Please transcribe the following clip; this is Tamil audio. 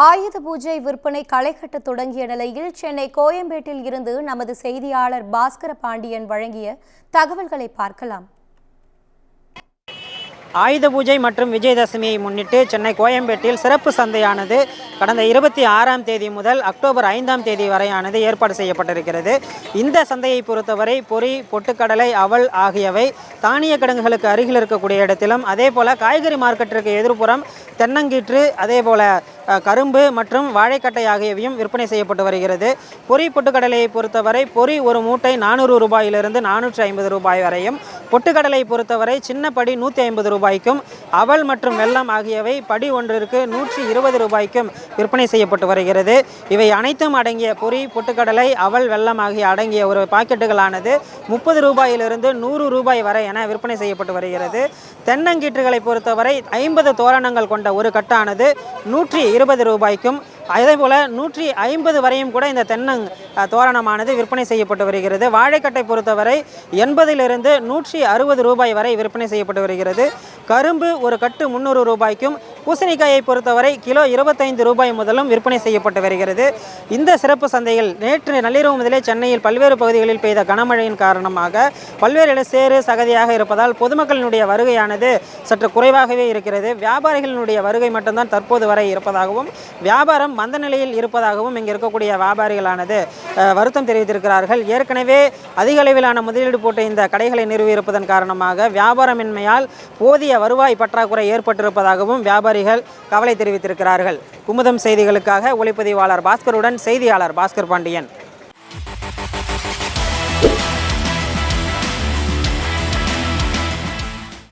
ஆயுத பூஜை விற்பனை களைகட்ட தொடங்கிய நிலையில் சென்னை கோயம்பேட்டில் இருந்து நமது செய்தியாளர் பாஸ்கர பாண்டியன் வழங்கிய தகவல்களை பார்க்கலாம். ஆயுத பூஜை மற்றும் விஜயதசமியை முன்னிட்டு சென்னை கோயம்பேட்டில் சிறப்பு சந்தையானது கடந்த 26ஆம் தேதி முதல் அக்டோபர் 5ஆம் தேதி வரையானது ஏற்பாடு செய்யப்பட்டிருக்கிறது. இந்த சந்தையை பொறுத்தவரை பொரி, பொட்டுக்கடலை, அவல் ஆகியவை தானிய கிடங்குகளுக்கு அருகில் இருக்கக்கூடிய இடத்திலும், அதே போல காய்கறி மார்க்கெட்டிற்கு எதிர்ப்புறம் தென்னங்கீற்று, அதே போல கரும்பு மற்றும் வாழைக்கட்டை ஆகியவையும் விற்பனை செய்யப்பட்டு வருகிறது. பொரி பொட்டுக்கடலையை பொறுத்தவரை பொரி ஒரு மூட்டை 400 ரூபாயிலிருந்து 450 ரூபாய் வரையும், பொட்டுக்கடலை பொறுத்தவரை சின்ன படி 150 ரூபாய்க்கும், அவல் மற்றும் வெல்லம் ஆகியவை படி ஒன்றிற்கு 120 ரூபாய்க்கும் விற்பனை செய்யப்பட்டு வருகிறது. இவை அனைத்தும் அடங்கிய பொரி, பொட்டுக்கடலை, அவல், வெல்லம் ஆகிய அடங்கிய ஒரு பாக்கெட்டுகளானது 30 ரூபாயிலிருந்து 100 ரூபாய் வரை என விற்பனை செய்யப்பட்டு வருகிறது. தென்னங்கீற்றுகளை பொறுத்தவரை 50 தோரணங்கள் கொண்ட ஒரு கட்டானது 120 ரூபாய்க்கும், அதேபோல் 150 வரையும் கூட இந்த தென்னங் தோரணமானது விற்பனை செய்யப்பட்டு வருகிறது. வாழைக்கட்டை பொறுத்தவரை 80லிருந்து 160 ரூபாய் வரை விற்பனை செய்யப்பட்டு வருகிறது. கரும்பு ஒரு கட்டு 300 ரூபாய்க்கும், பூசணிக்காயை பொறுத்தவரை கிலோ 25 ரூபாய் முதலும் விற்பனை செய்யப்பட்டு வருகிறது. இந்த சிறப்பு சந்தையில் நேற்று நள்ளிரவு முதலே சென்னையில் பல்வேறு பகுதிகளில் பெய்த கனமழையின் காரணமாக பல்வேறு சேறு சகதியாக இருப்பதால் பொதுமக்களினுடைய வருகையானது சற்று குறைவாகவே இருக்கிறது. வியாபாரிகளினுடைய வருகை மட்டும்தான் தற்போது வரை இருப்பதாகவும், வியாபாரம் மந்த நிலையில் இருப்பதாகவும் இங்கே இருக்கக்கூடிய வியாபாரிகளானது வருத்தம் தெரிவித்திருக்கிறார்கள். ஏற்கனவே அதிக அளவிலான முதலீடு போட்டு இந்த கடைகளை நிறுவியிருப்பதன் காரணமாக வியாபாரமின்மையால் போதிய வருவாய் பற்றாக்குறை ஏற்பட்டிருப்பதாகவும் வியாபாரிகள் கவலை தெரிவித்திருக்கிறார்கள். குமுதம் செய்திகளுக்காக ஒளிப்பதிவாளர் பாஸ்கருடன் செய்தியாளர் பாஸ்கர் பாண்டியன்.